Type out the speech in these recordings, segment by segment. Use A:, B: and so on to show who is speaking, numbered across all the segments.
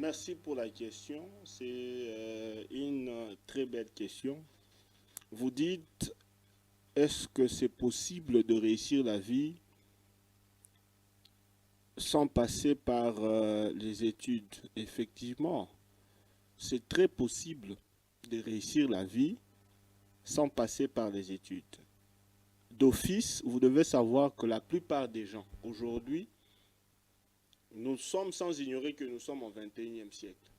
A: Merci pour la question. C'est une très belle question. Vous dites, est-ce que c'est possible de réussir la vie sans passer par les études? Effectivement, c'est très possible de réussir la vie sans passer par les études. D'office, vous devez savoir que la plupart des gens aujourd'hui, nous sommes sans ignorer que nous sommes au 21e siècle.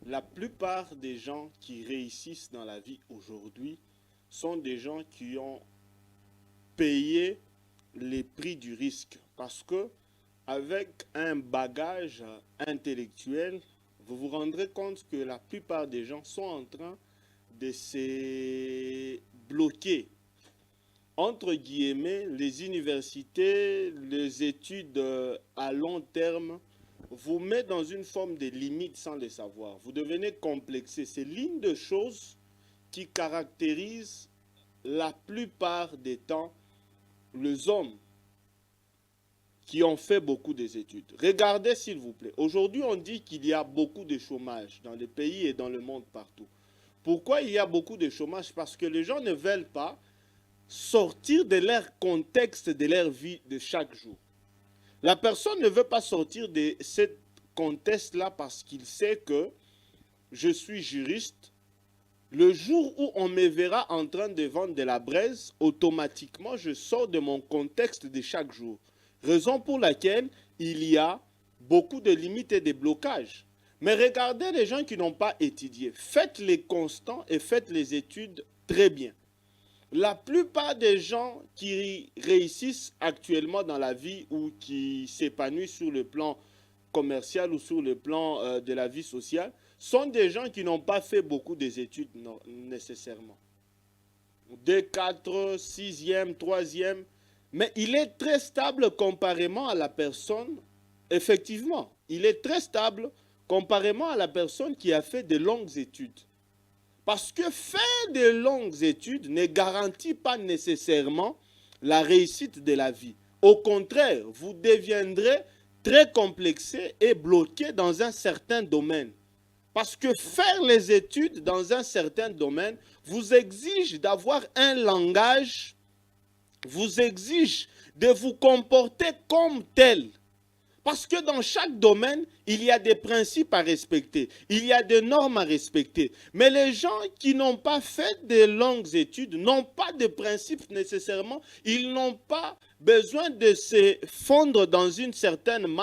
A: La plupart des gens qui réussissent dans la vie aujourd'hui sont des gens qui ont payé les prix du risque. Parce que avec un bagage intellectuel, vous vous rendrez compte que la plupart des gens sont en train de se bloquer. Entre guillemets, les universités, les études à long terme vous mettent dans une forme de limite sans le savoir. Vous devenez complexé. C'est l'une des choses qui caractérise la plupart des temps les hommes qui ont fait beaucoup des études. Regardez s'il vous plaît. Aujourd'hui, on dit qu'il y a beaucoup de chômage dans les pays et dans le monde partout. Pourquoi il y a beaucoup de chômage? Parce que les gens ne veulent pas sortir de leur contexte, de leur vie de chaque jour. La personne ne veut pas sortir de ce contexte-là parce qu'il sait que je suis juriste. Le jour où on me verra en train de vendre de la braise, automatiquement, je sors de mon contexte de chaque jour. Raison pour laquelle il y a beaucoup de limites et de blocages. Mais regardez les gens qui n'ont pas étudié. Faites les constants et faites les études très bien. La plupart des gens qui réussissent actuellement dans la vie ou qui s'épanouissent sur le plan commercial ou sur le plan de la vie sociale sont des gens qui n'ont pas fait beaucoup des études nécessairement. 2, 4, 6e, 3e. Mais il est très stable comparément à la personne, effectivement, il est très stable comparément à la personne qui a fait de longues études. Parce que faire de longues études ne garantit pas nécessairement la réussite de la vie. Au contraire, vous deviendrez très complexé et bloqué dans un certain domaine. Parce que faire les études dans un certain domaine vous exige d'avoir un langage, vous exige de vous comporter comme tel. Parce que dans chaque domaine, il y a des principes à respecter, il y a des normes à respecter. Mais les gens qui n'ont pas fait de longues études n'ont pas de principes nécessairement, ils n'ont pas besoin de se fondre dans une certaine masse